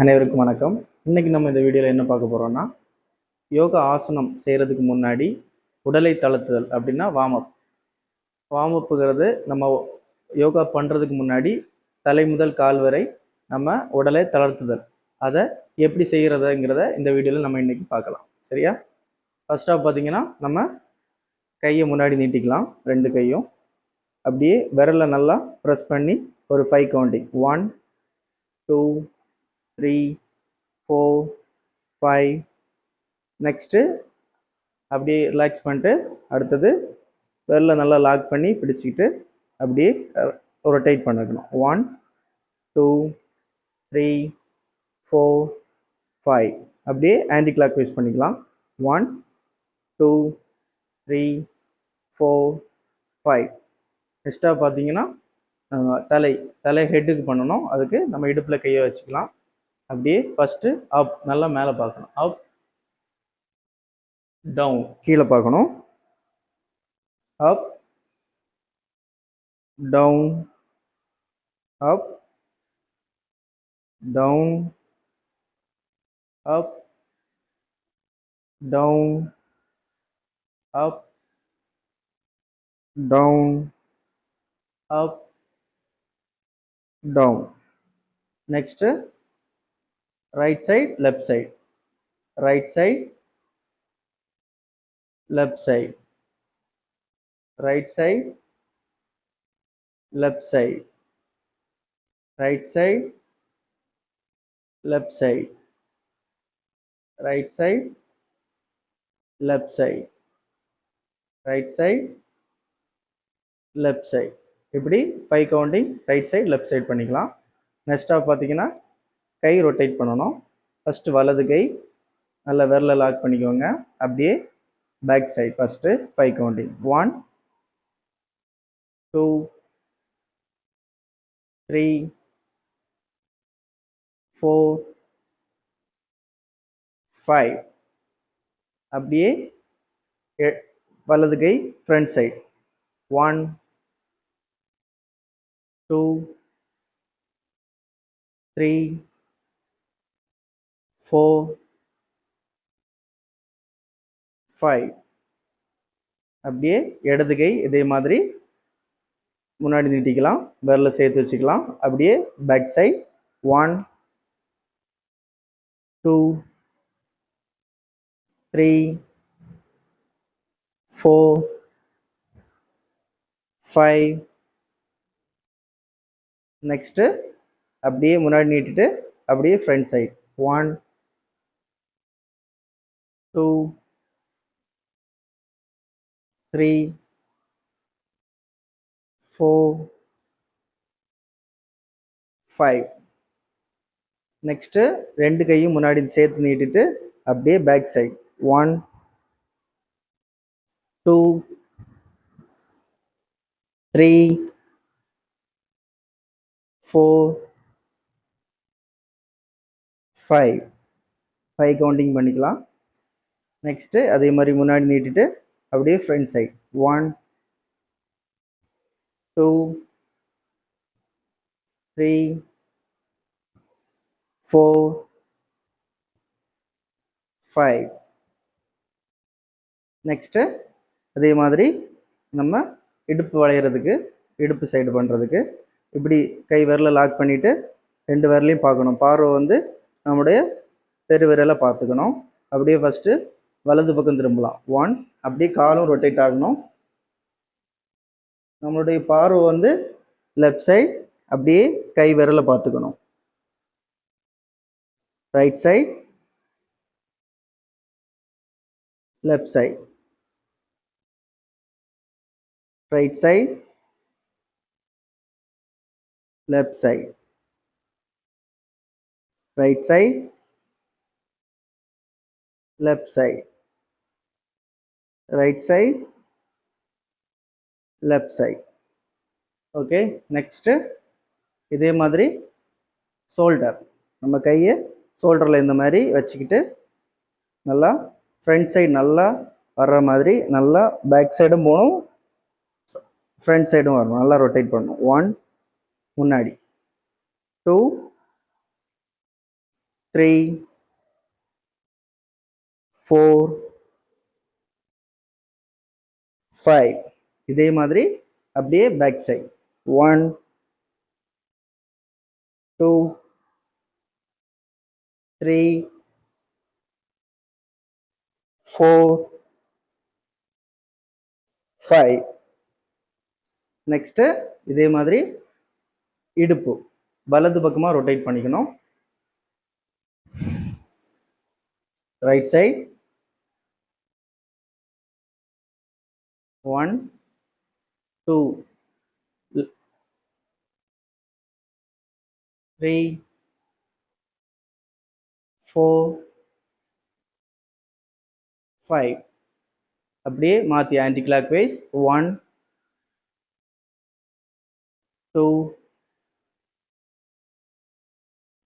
அனைவருக்கும் வணக்கம். இன்னைக்கு நம்ம இந்த வீடியோவில் என்ன பார்க்க போகிறோம்னா, யோகா ஆசனம் செய்கிறதுக்கு முன்னாடி உடலை தளர்த்துதல் அப்படின்னா வார்ம் அப்புங்கிறது நம்ம யோகா பண்ணுறதுக்கு முன்னாடி தலை முதல் கால் வரை நம்ம உடலை தளர்த்துதல். அதை எப்படி செய்கிறதுங்கிறத இந்த வீடியோவில் நம்ம இன்றைக்கி பார்க்கலாம். சரியா? ஃபர்ஸ்ட் ஆஃப் பார்த்தீங்கன்னா நம்ம கையை முன்னாடி நீட்டிக்கலாம். 2 கையும் அப்படியே விரலை நல்லா ப்ரெஸ் பண்ணி ஒரு 5 கவுண்டிங் 1 2 3 4 5. நெக்ஸ்ட்டு அப்படியே ரிலாக்ஸ் பண்ணிட்டு அடுத்தது விரலை நல்லா லாக் பண்ணி பிடிச்சிக்கிட்டு அப்படியே ரொட்டேட் பண்ணிக்கணும். 1 2 3 4 5. அப்படியே ஆன்டி கிளாக் வைஸ் பண்ணிக்கலாம். 1 2 3 4 5. நெக்ஸ்ட்டாக பார்த்தீங்கன்னா தலை ஹெட்டுக்கு பண்ணணும். அதுக்கு நம்ம இடுப்பில் கையை வச்சுக்கலாம். அப்படியே ஃபஸ்ட்டு அப், நல்லா மேலே பார்க்கணும். அப் டவுன், கீழே பார்க்கணும். Up down, up down, up down, up down, up down. Next right side left side, right side left side, right side left side, right side left side, right side left side, right side left side. இப்படி 5 counting right side left side பண்ணிக்கலாம். நெக்ஸ்ட்டாக பார்த்தீங்கன்னா கை rotate பண்ணணும். First வலது கை நல்லா விரலை lock பண்ணிக்கோங்க. அப்படியே பேக் சைடு ஃபஸ்ட்டு 5 கவுண்டிங் 1 2 3 4 5. அப்படியே வலது கை ஃப்ரண்ட் சைடு 1 2 3 4 5. அப்படியே இடது கை இதே மாதிரி முன்னாடி நீட்டிக்கலாம். விரலை சேர்த்து வச்சுக்கலாம். அப்படியே பேக் சைட் 1 2 3 4 5. நெக்ஸ்ட்டு அப்படியே முன்னாடி நீட்டிட்டு அப்படியே ஃப்ரண்ட் சைட் 1 2 3 4 5. நெக்ஸ்ட்டு 2 கையும் முன்னாடி சேர்த்து நீட்டிட்டு அப்படியே பேக் சைட் 1 2 3 4 5. 5 கவுண்டிங் பண்ணிக்கலாம். நெக்ஸ்ட்டு அதே மாதிரி முன்னாடி நீட்டிட்டு அப்படியே ஃப்ரண்ட் சைட் 1 2 3 4 5. நெக்ஸ்ட்டு அதே மாதிரி நம்ம இடுப்பு வளையிறதுக்கு, இடுப்பு சைடு பண்ணுறதுக்கு இப்படி கை விரலை லாக் பண்ணிவிட்டு 2 விரலையும் பார்க்கணும். பார்வை வந்து நம்முடைய பெரு விரலை பார்த்துக்கணும். அப்படியே ஃபஸ்ட்டு வலது பக்கம் திரும்பலாம் 1. அப்படியே காலும் ரொட்டேட் ஆகணும். நம்மளுடைய பார்வை வந்து லெஃப்ட் சைட், அப்படியே கை விரலை பார்த்துக்கணும். Right side left side, right side left side, right side left side, right side left side. Okay. Next இதே மாதிரி ஷோல்டர், நம்ம கையை ஷோல்டரில் இந்த மாதிரி வச்சுக்கிட்டு நல்லா ஃப்ரண்ட் சைடு நல்லா வர்ற மாதிரி நல்லா பேக் சைடும் போகணும், ஃப்ரண்ட் சைடும் வரணும். நல்லா ரொட்டேட் பண்ணணும். 1 முன்னாடி 2 3 4 5. இதே மாதிரி அப்படியே பேக் சைடு 1 2 3 4 5. நெக்ஸ்ட் இதே மாதிரி இடுப்பு வலது பக்கமா ரொட்டேட் பண்ணிக்கணும். Right side 1 2 3 4 5. அப்படியே மாற்றி anti clockwise 1 2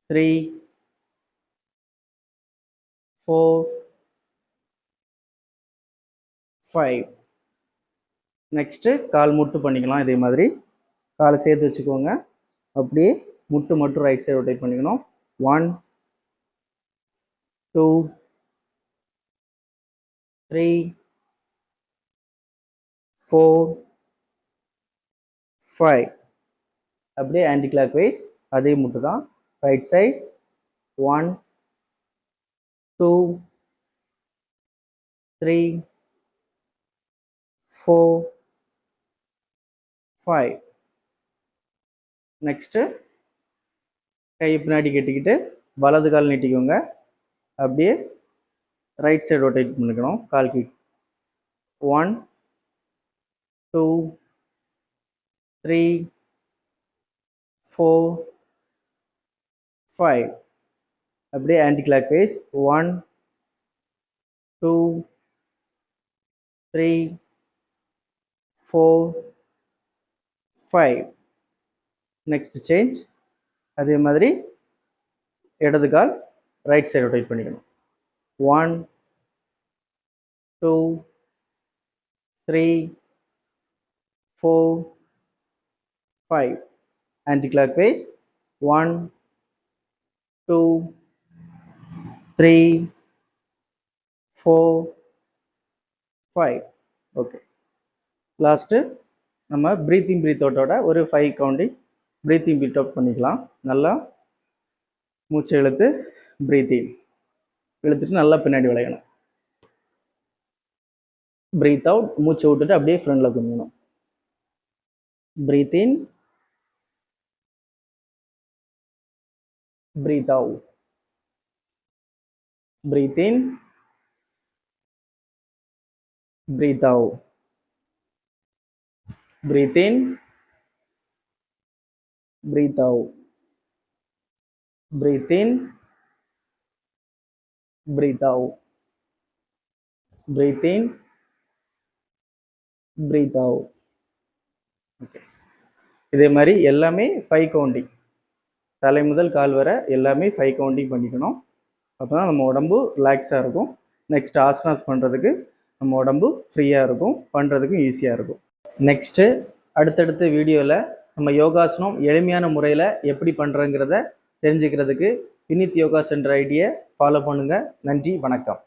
3 4 5. Next call முட்டு பண்ணிக்கலாம். இதே மாதிரி காலை சேர்த்து வச்சுக்கோங்க. அப்படியே முட்டு மட்டும் ரைட் சைடு ரொட்டேட் பண்ணிக்கணும். 1 2 3 4 5. அப்படியே ஆன்டி கிளாக் வைஸ் அதே முட்டு தான். Right side 1 2 3 4 5. நெக்ஸ்ட்டு கை பின்னாடி கட்டிக்கிட்டு வலது கால் நீட்டிக்கோங்க. அப்படியே ரைட் சைடு ரொட்டேட் பண்ணிக்கணும். கால் கிக் 1 2 3 4 5. அப்படியே anti clockwise 1 2 3 4 5. Next change. அதே மாதிரி இடது கால் ரைட் சைடு ரொட்டேட் பண்ணிக்கணும். 1 2 3 4 5. Anti clockwise 1 2 3 4 5. Okay. Last நம்ம ப்ரீத்திங் ப்ரீத் அவுட்டோட ஒரு 5 கவுண்டிங் ப்ரீத்திங் ப்ரீத் அவுட் பண்ணிக்கலாம். நல்லா மூச்சை இழுத்து ப்ரீத்திங் இழுத்துட்டு நல்லா பின்னாடி விளையணும். ப்ரீத் அவுட் மூச்சை விட்டுட்டு அப்படியே ஃப்ரண்டில் குனியணும். Breathe in breathe out. Breathe in breathe out. Breathe in, breathe out. Breathe in, breathe out. Breathe in, breathe out. Okay. இதே மாதிரி எல்லாமே 5 கவுண்டிங், தலை முதல் கால் வரை எல்லாமே 5 கவுண்டிங் பண்ணிக்கணும். அப்போ தான் நம்ம உடம்பு ரிலாக்ஸாக இருக்கும். நெக்ஸ்ட் ஆசனாஸ் பண்ணுறதுக்கு நம்ம உடம்பு ஃப்ரீயாக இருக்கும், பண்ணுறதுக்கும் ஈஸியாக இருக்கும். நெக்ஸ்ட்டு அடுத்தடுத்த வீடியோவில் நம்ம யோகாசனம் எளிமையான முறையில் எப்படி பண்ணுறங்கிறத தெரிஞ்சுக்கிறதுக்கு வினித் யோகா சென்டர் ஐடியை ஃபாலோ பண்ணுங்கள். நன்றி, வணக்கம்.